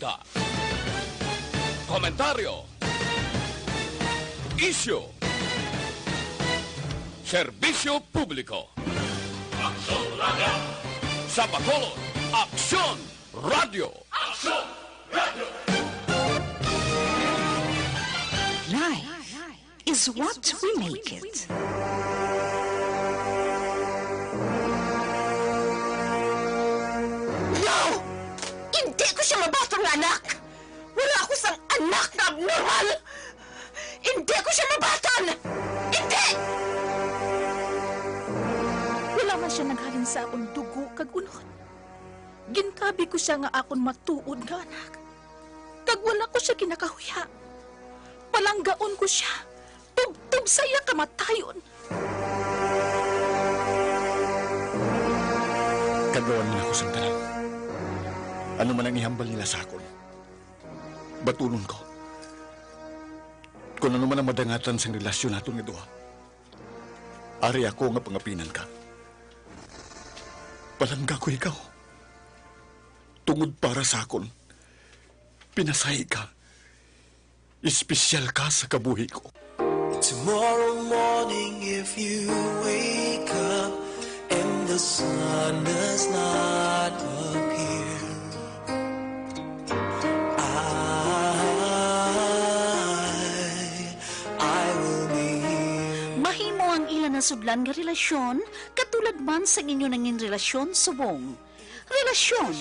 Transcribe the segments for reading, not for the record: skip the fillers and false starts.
balita, komentaryo, issue, serbisyo publiko. Aksyon Radio! Sa Bacolod, Aksyon Radio! Aksyon Radio! Life is what we make it. No! Hindi ko siya mabatang anak! Wala ako sang anak na abnormal! Hindi ko siya mabatan! Hindi! Wala man siya naghalin sa akong dugo kag unod. Gintabi ko siya nga akon matuod nga anak. Kag wala ko siya kinakahuya. Palanggaon ko siya. Tubtub saya kamatayon. Kagawan mo na ako sa tanan. Ano man ang ihambal nila sa akon. Batulon ko. Kung ano man ang madangatan sa relasyon natin nga duha. Ari ako nga pangapinan ka. Palangga ko ikaw. Tungod para sa akon. Pinasay ka. Espesyal ka sa kabuhi ko. Tomorrow morning if you wake up and the sun does not appear, I will be here. Mahimo ang ilan na sudlan nga relasyon, katulad man sa inyo nangin relasyon subong. Relasyon,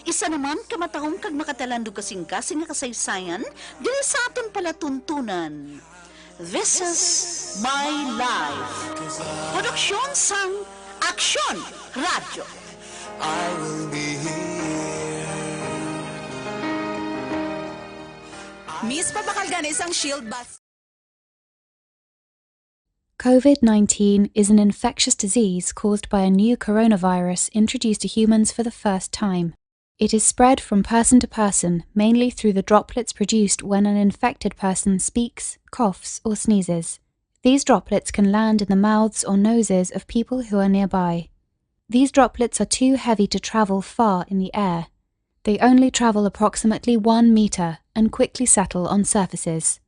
isa naman kamatahong kag makatalandog kasing-kasing nga kasaysayan, dili sa aton palatuntunan. This is My Life. Produksyon sang Aksyon Radio. I will be here. Miss, papakal gan isang shield bus. COVID-19 is an infectious disease caused by a new coronavirus introduced to humans for the first time. It is spread from person to person, mainly through the droplets produced when an infected person speaks, coughs, or sneezes. These droplets can land in the mouths or noses of people who are nearby. These droplets are too heavy to travel far in the air. They only travel approximately 1 meter and quickly settle on surfaces.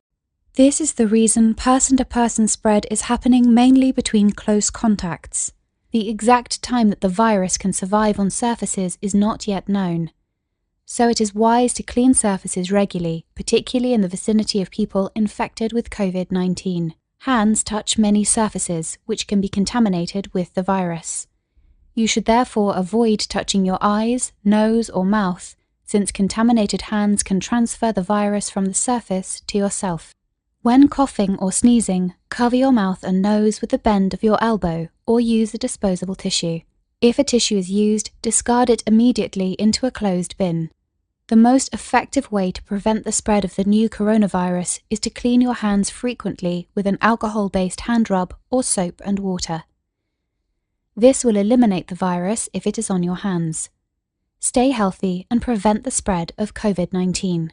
This is the reason person-to-person spread is happening mainly between close contacts. The exact time that the virus can survive on surfaces is not yet known. So it is wise to clean surfaces regularly, particularly in the vicinity of people infected with COVID-19. Hands touch many surfaces, which can be contaminated with the virus. You should therefore avoid touching your eyes, nose, or mouth, since contaminated hands can transfer the virus from the surface to yourself. When coughing or sneezing, cover your mouth and nose with the bend of your elbow or use a disposable tissue. If a tissue is used, discard it immediately into a closed bin. The most effective way to prevent the spread of the new coronavirus is to clean your hands frequently with an alcohol-based hand rub or soap and water. This will eliminate the virus if it is on your hands. Stay healthy and prevent the spread of COVID-19.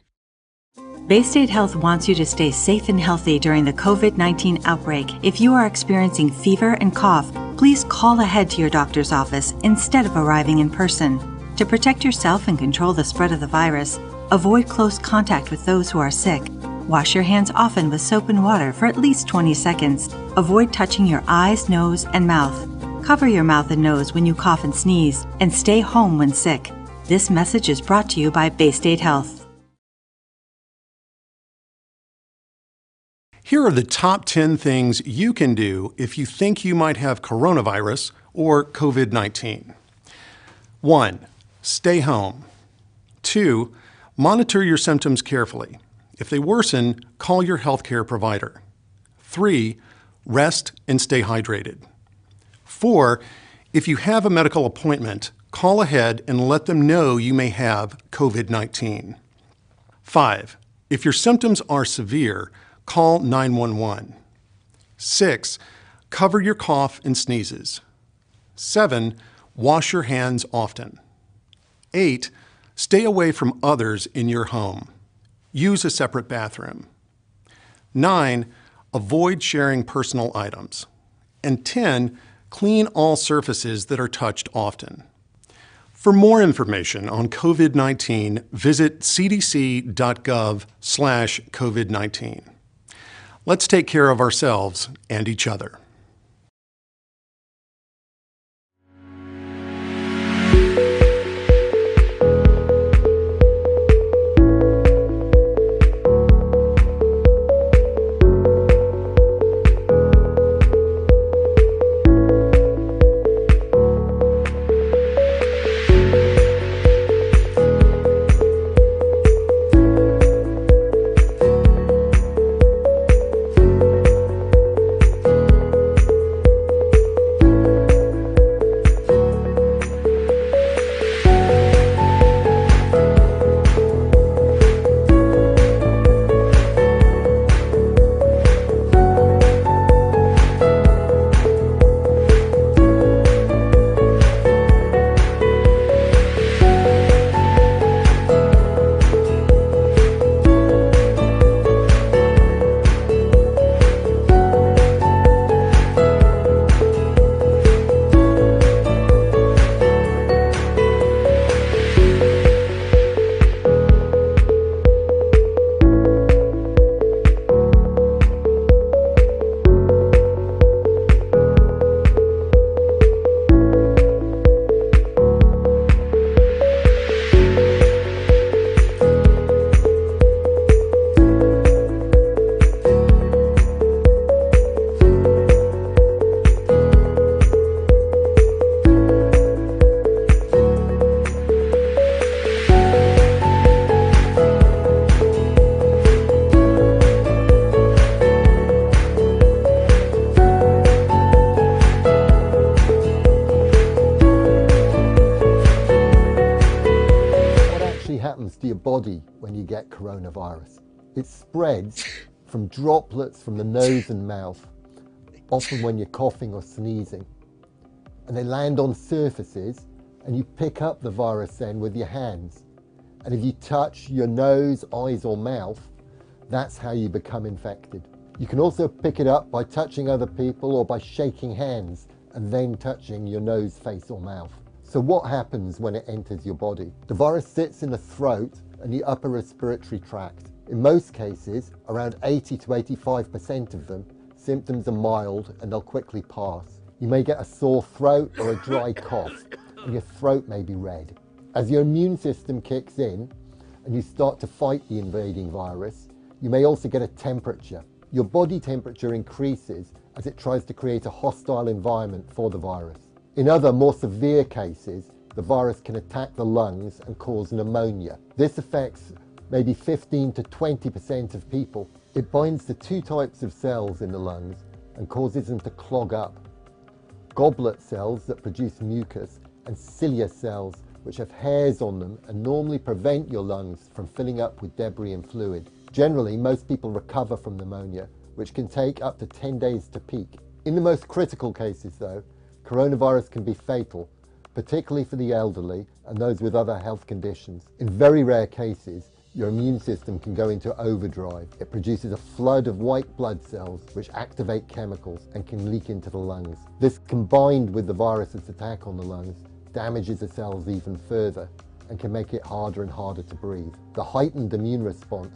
Baystate Health wants you to stay safe and healthy during the COVID-19 outbreak. If you are experiencing fever and cough, please call ahead to your doctor's office instead of arriving in person. To protect yourself and control the spread of the virus, avoid close contact with those who are sick. Wash your hands often with soap and water for at least 20 seconds. Avoid touching your eyes, nose, and mouth. Cover your mouth and nose when you cough and sneeze, and stay home when sick. This message is brought to you by Baystate Health. Here are the top 10 things you can do if you think you might have coronavirus or COVID-19. 1. Stay home. 2. Monitor your symptoms carefully. If they worsen, call your healthcare provider. 3. Rest and stay hydrated. 4. If you have a medical appointment, call ahead and let them know you may have COVID-19. 5. If your symptoms are severe, call 911. 6. Cover your cough and sneezes. 7. Wash your hands often. 8. Stay away from others in your home. Use a separate bathroom. 9. Avoid sharing personal items. And 10. Clean all surfaces that are touched often. For more information on COVID-19, visit cdc.gov/COVID-19. Let's take care of ourselves and each other. happens to your body when you get coronavirus. It spreads from droplets from the nose and mouth, often when you're coughing or sneezing. And they land on surfaces, and you pick up the virus then with your hands. And if you touch your nose, eyes or mouth, that's how you become infected. You can also pick it up by touching other people or by shaking hands and then touching your nose, face or mouth. So what happens when it enters your body? The virus sits in the throat and the upper respiratory tract. In most cases, around 80 to 85% of them, symptoms are mild and they'll quickly pass. You may get a sore throat or a dry cough, and your throat may be red. As your immune system kicks in and you start to fight the invading virus, you may also get a temperature. Your body temperature increases as it tries to create a hostile environment for the virus. In other more severe cases, the virus can attack the lungs and cause pneumonia. This affects maybe 15 to 20% of people. It binds to two types of cells in the lungs and causes them to clog up. Goblet cells that produce mucus and cilia cells which have hairs on them and normally prevent your lungs from filling up with debris and fluid. Generally, most people recover from pneumonia, which can take up to 10 days to peak. In the most critical cases though, coronavirus can be fatal, particularly for the elderly and those with other health conditions. In very rare cases, your immune system can go into overdrive. It produces a flood of white blood cells which activate chemicals and can leak into the lungs. This, combined with the virus's attack on the lungs, damages the cells even further and can make it harder and harder to breathe. The heightened immune response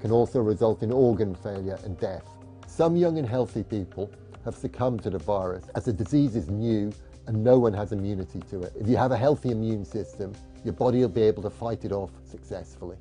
can also result in organ failure and death. Some young and healthy people have succumbed to the virus as the disease is new and no one has immunity to it. If you have a healthy immune system, your body will be able to fight it off successfully.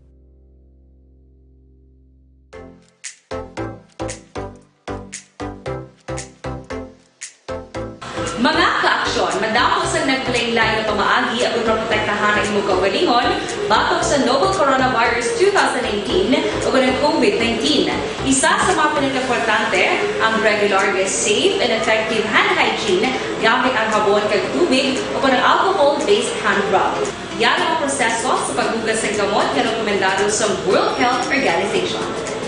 Mga ka-aksyon, madamo sa naglaylay na pamaagi ang protektahan ang imong kaugalingon batok sa novel coronavirus 2018 o ng COVID-19. Isa sa mga pinaka-importante ang regular, safe and effective hand hygiene gamit ang habon kag tubig o ng alcohol-based hand rub. Yan ang proseso sa paghugas ng gamot na rekomendado sa World Health Organization.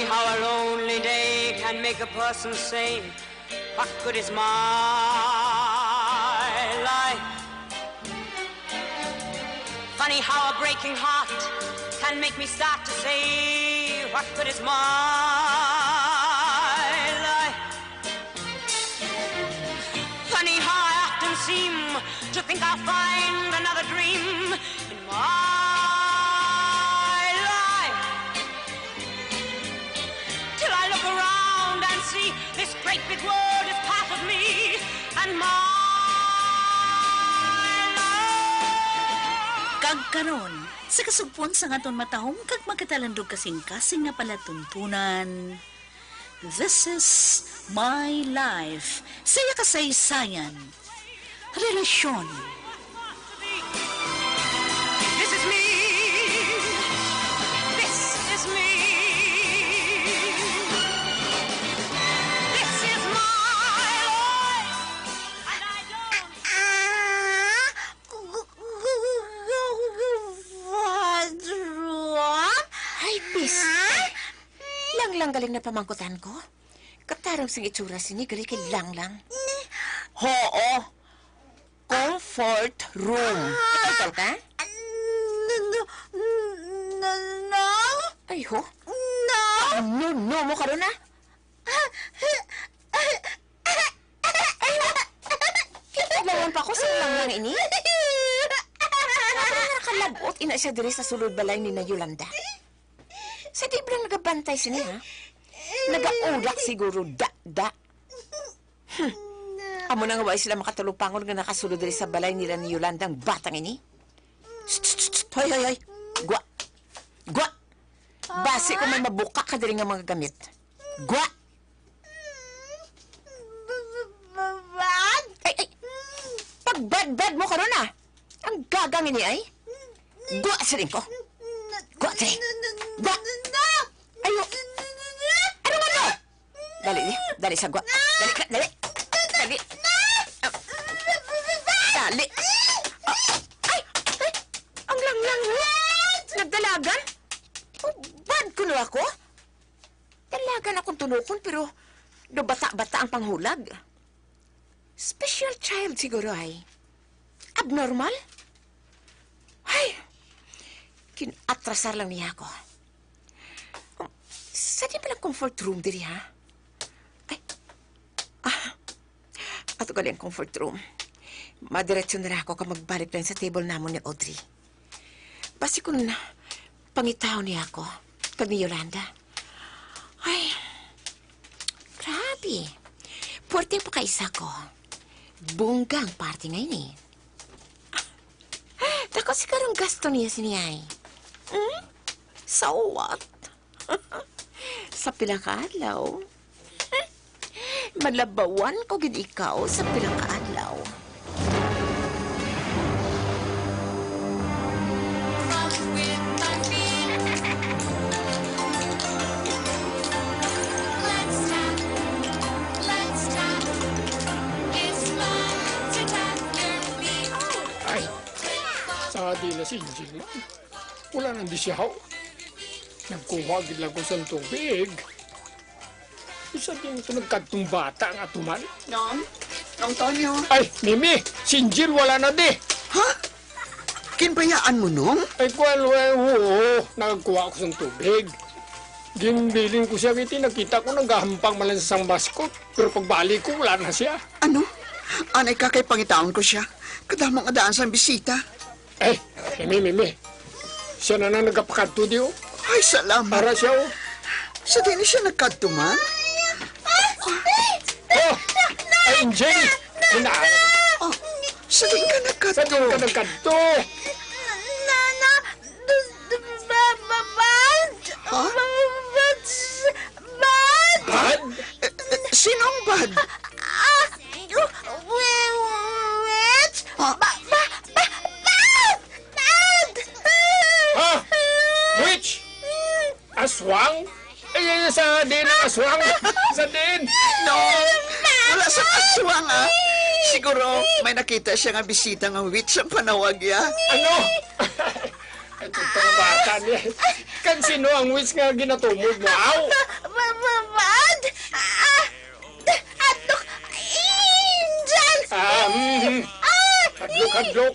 how a lonely day can make a person say, what good is my life? Funny how a breaking heart can make me start to say, what good is my life? Funny how I often seem to think I'll find another dream in my life, till I look around and see this great big world is part of me and my life. Kagkaron, sa kasugpon sa ngaton matahong kag magkatalandog kasing-kasing nga palatuntunan. This is my life. Saya kasaysayan. Relasyon. This is me. This is me. This is my life. And I don't... Ay, bis. Lang galing na pamangkutan ko. Katarong sing itsura sini, gali kay lang. Oo. Comfort room. Ikaw ka? No. Ay, ho? No. No mo ka ron, ha? Ay, ho? Kitaglangan pa ako sa lang ini. Nakalagot ina siya diri sa sulod balay ni na Yolanda. Sa di ba nagabantay sini, ha? Nagaudak siguro, da. Amo na nga ba sila makatulupangon nga nakasulod rin sa balay nila ni Yolanda ang batang ini? Hoy. Gwa. Basi ko may mabuka ka diri nga mga gamit. Gwa. Ay. Pagbad mo ka ron, ah. Ang gagang ini ay. Gwa sa rin ko. Gwa, dali. Gwa. Ayo. Ano man no? Dali sa gwa. Dali. Dali. Ay! Ang lang. Nagdalagan? Bad ko na ako? Dalagan akong tulukon pero do bata-bata ang panghulag. Special child siguro ay. Abnormal? Ay! Kinatrasar lang niya ako. Sa di palang comfort room diri, ha? Ay. Ato gali ang comfort room. Madiretso na ako ka magbalik lang sa table namon ni Audrey. Basi kung pangitaw niya ako pag ni Yolanda. Ay, grabe. Puwerte pa kaisa ko. Bunggang party ngayon eh. Tako sikarong gasto niya siniyay. So what? Sa pilakaadlaw. Malabawan ko gid ikaw sa pilakaadlaw. Ay, sa di na si Jill. Wala nang disyaw. Nagkuwagid lang ko sa tubig. Isa din ito nagkatong bata nga tuman. Nong Tonyo. Ay, Mimi! Sinjil wala na di! Ha? Kinbayaan mo, Nong? Ay, oo. Nagkuha ko sa tubig. Ginbilin ko siya, Viti. Nakita ko naghahampang malansang baskot. Pero pagbalik ko, wala na siya. Ano? Anay ka kay pangitaon ko siya. Kadamang adaan sa bisita. Ay, Mimi. Siya na nagkapakadto di, oh. Ay, salamat. Para siya, oh. Sa din siya nagkadtuman? Oh! Ay, Jenny! Oh, sa din ka nagkadto? Sa din ka nagkadto? Ha? Bad? Sinong bad? Ha? Which? Aswang? Ay, sa din ang aswang. Sa din. No, wala sa aswang, ah. Siguro may nakita siya nga bisita nga witch ang panawag ya. Ano? Ito itong bata niya. Kan sino ang witch nga ginatumog mo? Aw! Hadlok.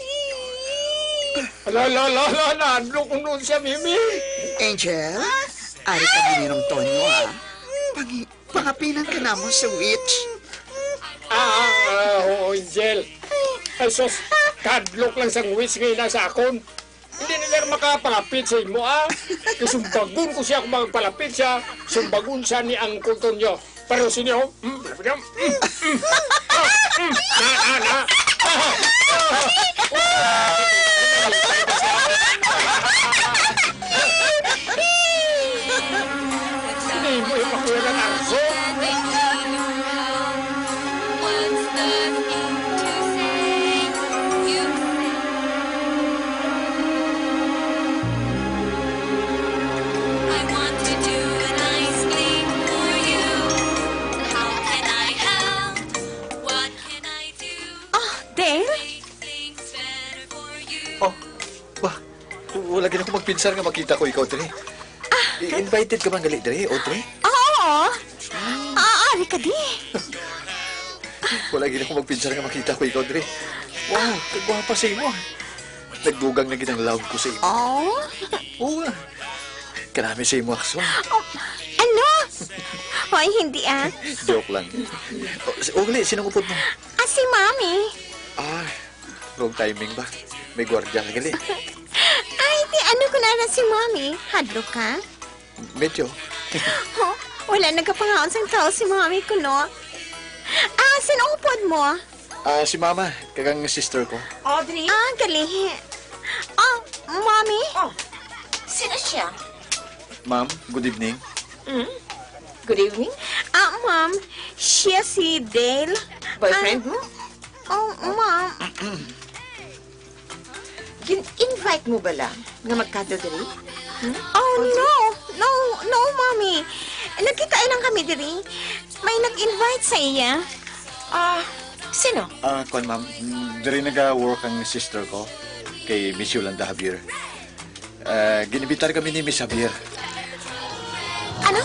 Hadlok kung noon siya, Mimi. Angel, ari ka minirong Tonyo, ah. Pangapinan ka namon sa witch. Oo, Angel. Ay, sos, kadlok lang sang witch ngayon nasa akon. Hindi nila makapalapit sa imo, ah. Kasumbagun ko siya kung magpalapit siya, sumbagun siya ni Uncle Tonyo. Pero sinyo, hindi mo ipakuha ng arso. Wala ganun ko magpinsar nga makita ko ikaw, Dre. I-invited ka bang gali, Dre, o Dre? Oo. Ari ka di. Wala ganun ko magpinsar nga makita ko ikaw, Dre. Wow, kagwapa sa imo. Nagdugang na ginang love ko sa imo. Oh? Oo nga. Karami sa imo, Akson. Ano? Hoy, hindi Joke lang. Ugli, sinong upod mo? Si Mami. Wrong timing ba? May gwardiya ka gali. Ay, ano ko na si Mami? Hadlok ka? Medyo. Wala nagkapangaon sang tao si Mami ko, no? Sinong upod mo? Si Mama, kagang sister ko. Audrey? Gali. Mami? Sino siya? Ma'am, good evening. Good evening. Ma'am, siya si Dale. Boyfriend mo? Ma'am. Invite mo ba lang nga magkado diri? No, Mami. Nagkita lang kami diri. May nag-invite sa iya. Sino? Kwan, ma'am. Dari nag-work ang sister ko kay Miss Yolanda Javier. Ginibitar kami ni Miss Javier. Ano?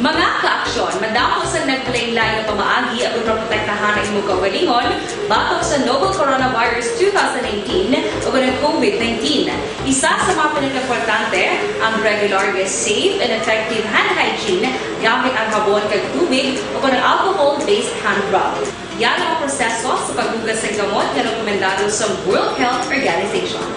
Mga ka-aksyon, madamo sa nagpalaylay ng pamaagi at protektahan ang imong kaugalingon batok sa novel coronavirus 2018 o ng COVID-19. Isa sa mga pinaka-importante ang regular, safe and effective hand hygiene gamit ang habon kag tubig o ng alcohol-based hand rub. Yan ang proseso sa paghugas ng gamot na rekomendado sa World Health Organization.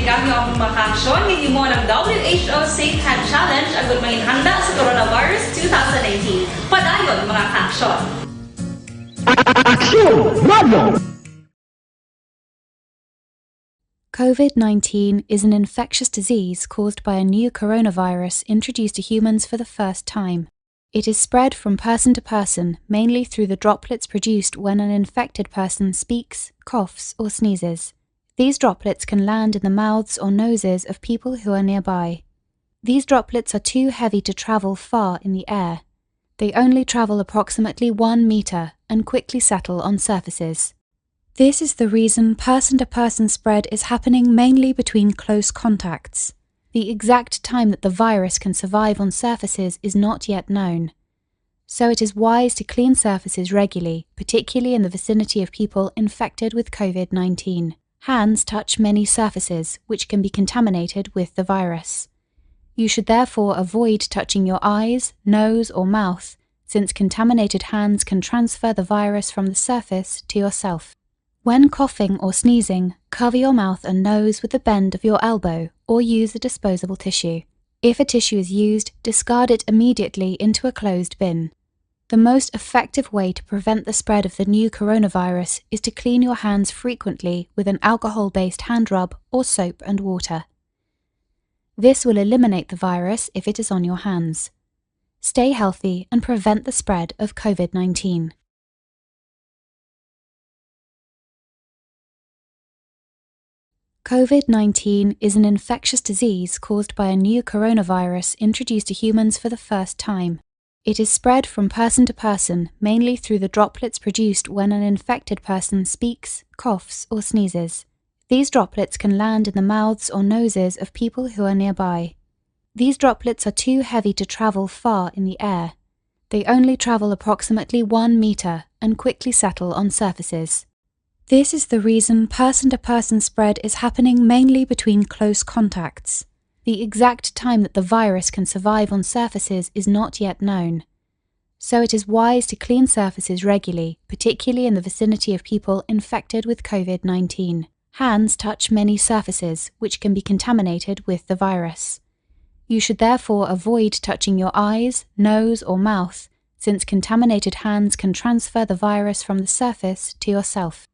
Gamyo ang makaksyon ng imo ng WHO Safe Hand Challenge agad manginhanda sa coronavirus 2019. Padayon mga kaksyon. COVID-19 is an infectious disease caused by a new coronavirus introduced to humans for the first time. It is spread from person to person, mainly through the droplets produced when an infected person speaks, coughs, or sneezes. These droplets can land in the mouths or noses of people who are nearby. These droplets are too heavy to travel far in the air. They only travel approximately 1 meter and quickly settle on surfaces. This is the reason person-to-person spread is happening mainly between close contacts. The exact time that the virus can survive on surfaces is not yet known. So it is wise to clean surfaces regularly, particularly in the vicinity of people infected with COVID-19. Hands touch many surfaces, which can be contaminated with the virus. You should therefore avoid touching your eyes, nose, or mouth, since contaminated hands can transfer the virus from the surface to yourself. When coughing or sneezing, cover your mouth and nose with the bend of your elbow or use a disposable tissue. If a tissue is used, discard it immediately into a closed bin. The most effective way to prevent the spread of the new coronavirus is to clean your hands frequently with an alcohol-based hand rub or soap and water. This will eliminate the virus if it is on your hands. Stay healthy and prevent the spread of COVID-19. COVID-19 is an infectious disease caused by a new coronavirus introduced to humans for the first time. It is spread from person to person, mainly through the droplets produced when an infected person speaks, coughs, or sneezes. These droplets can land in the mouths or noses of people who are nearby. These droplets are too heavy to travel far in the air. They only travel approximately 1 meter and quickly settle on surfaces. This is the reason person-to-person spread is happening mainly between close contacts. The exact time that the virus can survive on surfaces is not yet known. So it is wise to clean surfaces regularly, particularly in the vicinity of people infected with COVID-19. Hands touch many surfaces, which can be contaminated with the virus. You should therefore avoid touching your eyes, nose, or mouth, since contaminated hands can transfer the virus from the surface to yourself.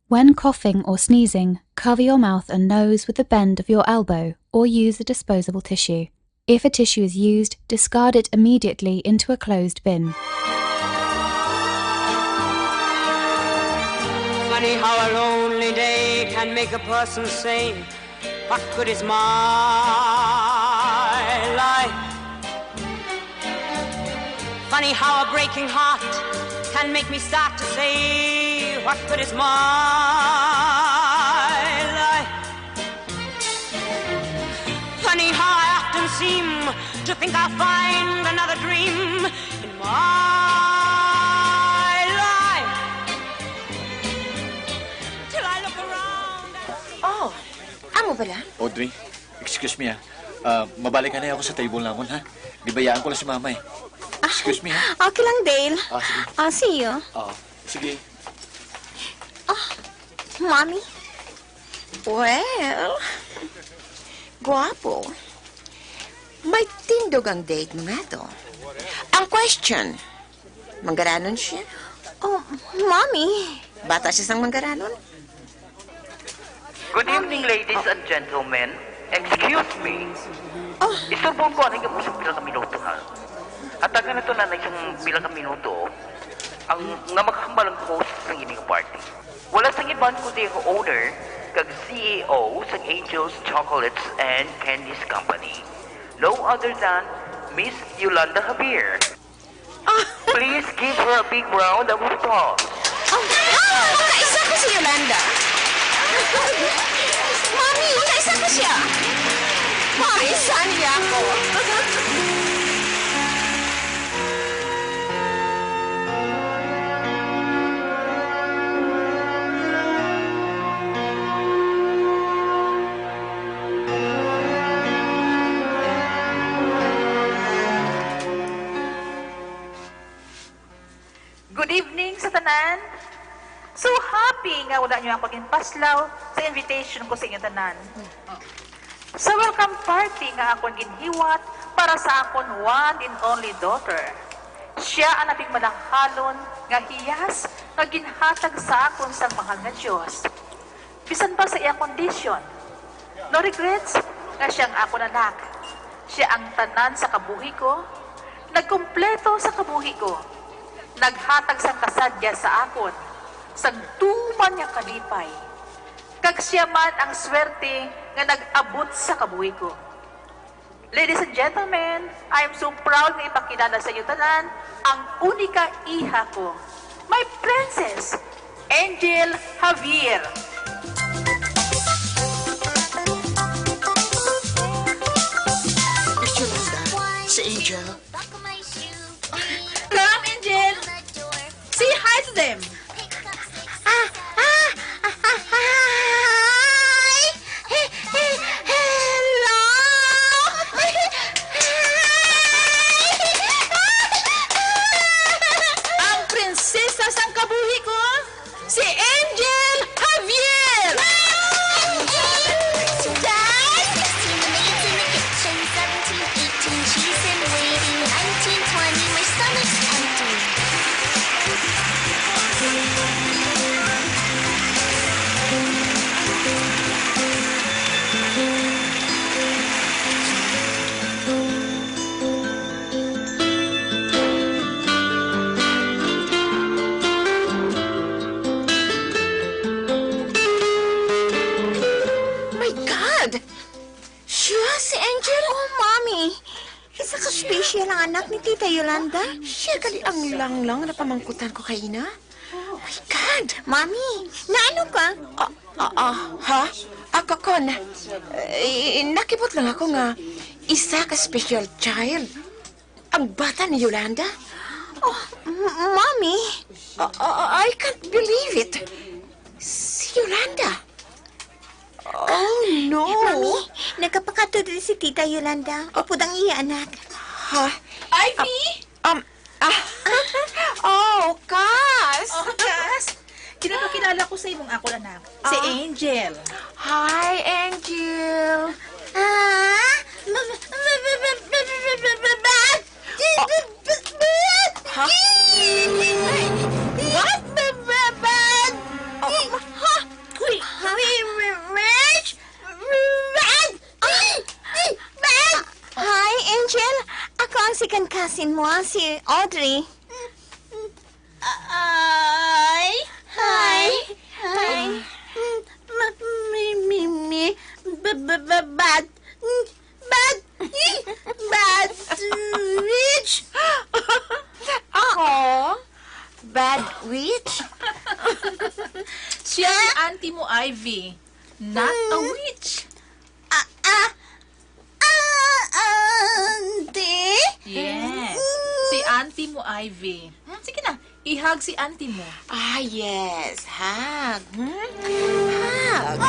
When coughing or sneezing, cover your mouth and nose with the bend of your elbow or use a disposable tissue. If a tissue is used, discard it immediately into a closed bin. Funny how a lonely day can make a person sane. What good is my life? Funny how a breaking heart can make me start to say, what good is my life? Funny how I often seem to think I'll find another dream in my life. Till I look around and... Oh, amo pala? Audrey, excuse me mabalik ka na ako sa table namin, ha? Bibayaan ko lang si Mama eh. Excuse me, ha? Okay lang, Dale. Sige. I'll see you. Sige. Mommy? Well, guwapo. May tindog ang date nga to. Ang question, manggaranon siya? Oh, Mommy. Bata siya sang manggaranon? Good evening, ladies and gentlemen. Excuse me. Isurbo ko ang isang bilang minuto, ha? At taga na ito na isang bilang minuto, ang nga maghambalang host ng ining party. Wala sang iban kundi ang owner, kag CEO sa Angel's Chocolates and Candies Company. No other than Miss Yolanda Javier. Please give her a big round of applause. Isa ko si Yolanda. Mami, isa ko siya. Mami, saan niya ako? Good evening sa tanan. So happy nga wala niyo ako ginpaslaw sa invitation ko sa inyong tanan. Sa welcome party nga akong ginhiwat para sa akon one and only daughter. Siya ang ating malanghalon nga hiyas nga ginhatag sa akon sa mahal nga Diyos. Bisan pa sa iyang kondisyon. No regrets nga siyang akon anak. Siya ang tanan sa kabuhi ko. nagkumpleto sa kabuhi ko. Naghatag sang kasadya sa akon, sang tuman nga kalipay. Kag siya man ang swerte nga nag-abot sa kabuhi ko. Ladies and gentlemen, I am so proud na ipakilala sa inyo tanan ang unika iha ko, my princess, Angel Javier. Si Angel. Come, Angel. Say hi to them. Hello! Ang prinsesa sang kabuhi ko, si Angel Javier. My God! Siya, si Angel? Oh, Mommy. Isa ka special ang anak ni Tita Yolanda. Siya gali ang lang na pamangkutan ko kay ina. Oh my God! Mommy, naano ka? Ha? Ako kon. Nakibot lang ako nga isa ka special child. Ang bata ni Yolanda. Oh, Mommy. I can't believe it. Si Yolanda. Oh, no. Mami, nagkapakatod si Tita Yolanda. O pudang iya, anak. Ha? Ivy? Oh, Cass. Oh, Cass. Kinapakilala ko sa imong akol, anak. Si Angel. Hi, Angel. What? Hi, Angel. Ako ang second cousin mo, si Audrey. Hi. Hi. Bad witch. Ako? Bad witch? Siya si auntie mo, Ivy. Not a witch. Auntie? Yes. Si auntie mo, Ivy. Sige na, ihag si auntie mo. Yes. Hug. Hug.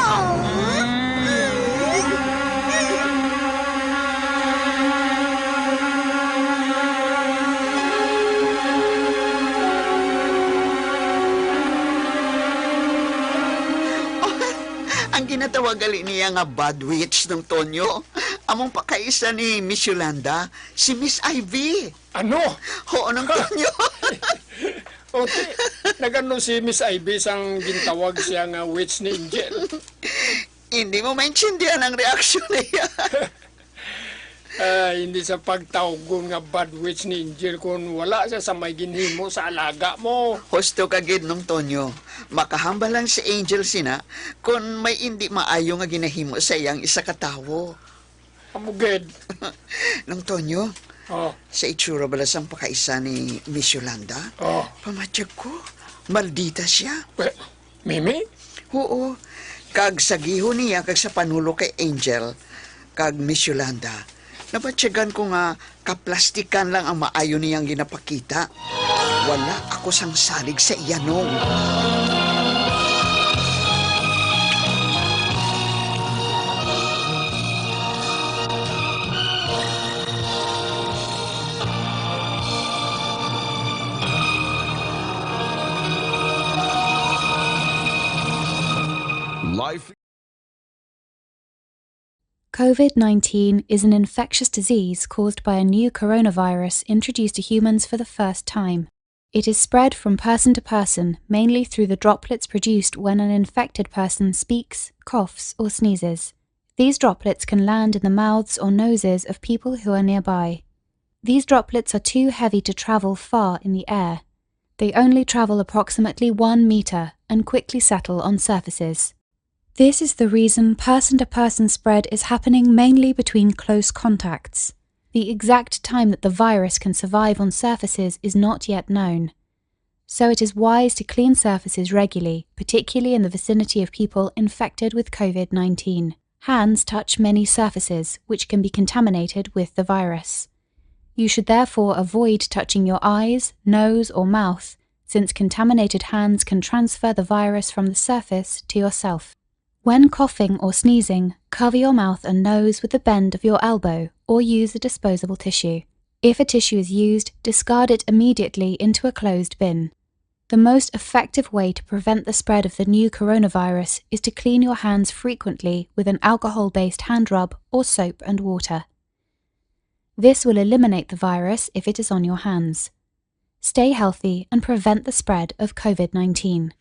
Ang ginatawag gali niya nga bad witch ng Tonyo. Among pakaisa ni Miss Yolanda, si Miss Ivy. Ano? Oo, ng Tonyo. Okay. Nagano si Miss Ivy sang gintawag siya nga witch ni Angel. Hindi mo maintindihan ang reaksyon niya. Hindi sa pagtawgon nga bad witch ni Angel kung wala siya sa may ginhimo sa alaga mo. Husto kagid nung Tonyo. Makahamba lang si Angel sina kung may hindi maayo nga ginahimo sa iyang isa katawo. Amuged. Nung Tonyo, sa itsura balas ang pakaisa ni Miss Yolanda, pamatyag ko, maldita siya. Mimi? Oo. Kag sagiho niya kag sa panulo kay Angel, kag Miss Yolanda, napatsyagan ko nga kaplastikan lang ang maayo niyang ginapakita. Wala ako sang salig sa iyanong. Life. COVID-19 is an infectious disease caused by a new coronavirus introduced to humans for the first time. It is spread from person to person, mainly through the droplets produced when an infected person speaks, coughs, or sneezes. These droplets can land in the mouths or noses of people who are nearby. These droplets are too heavy to travel far in the air. They only travel approximately 1 meter and quickly settle on surfaces. This is the reason person-to-person spread is happening mainly between close contacts. The exact time that the virus can survive on surfaces is not yet known. So it is wise to clean surfaces regularly, particularly in the vicinity of people infected with COVID-19. Hands touch many surfaces, which can be contaminated with the virus. You should therefore avoid touching your eyes, nose, or mouth, since contaminated hands can transfer the virus from the surface to yourself. When coughing or sneezing, cover your mouth and nose with the bend of your elbow or use a disposable tissue. If a tissue is used, discard it immediately into a closed bin. The most effective way to prevent the spread of the new coronavirus is to clean your hands frequently with an alcohol-based hand rub or soap and water. This will eliminate the virus if it is on your hands. Stay healthy and prevent the spread of COVID-19.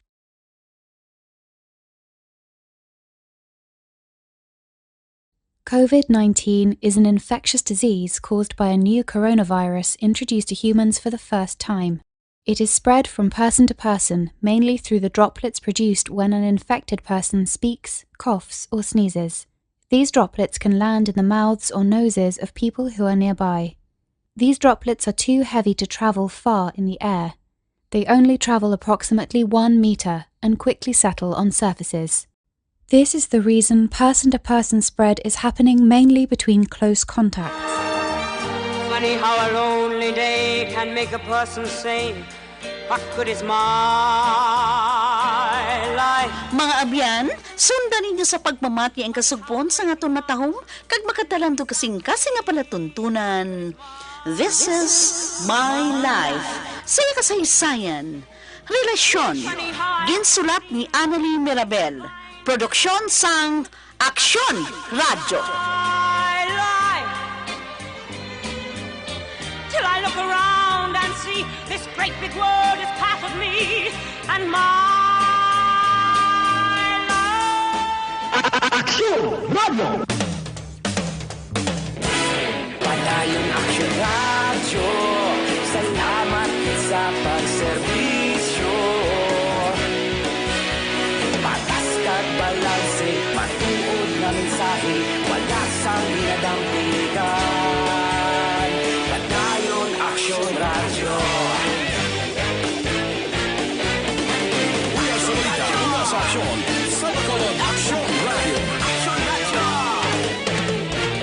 COVID-19 is an infectious disease caused by a new coronavirus introduced to humans for the first time. It is spread from person to person, mainly through the droplets produced when an infected person speaks, coughs, or sneezes. These droplets can land in the mouths or noses of people who are nearby. These droplets are too heavy to travel far in the air. They only travel approximately 1 meter and quickly settle on surfaces. This is the reason person-to-person spread is happening mainly between close contacts. Funny how a lonely day can make a person sane. What good is my life? Mga abyan, sundan ninyo sa pagmamati ang kasugpon sa ngaton matahong kag makatalando kasing nga pala tuntunan. This is my life. Saya kasaysayan. Relasyon. Ginsulat ni Annalie Mirabel. Produksyon sang Aksyon Radyo. Till I look around and see this great big world is part of me and my life. Aksyon Radio! Padayong Aksyon Radio, salamat sa pagserbisyo. Patas kag balanse, matuod na mensahe, wala sang dinadampigan. Padayon Aksyon Radio. Una sa balita, una sa aksyon, sa Bacolod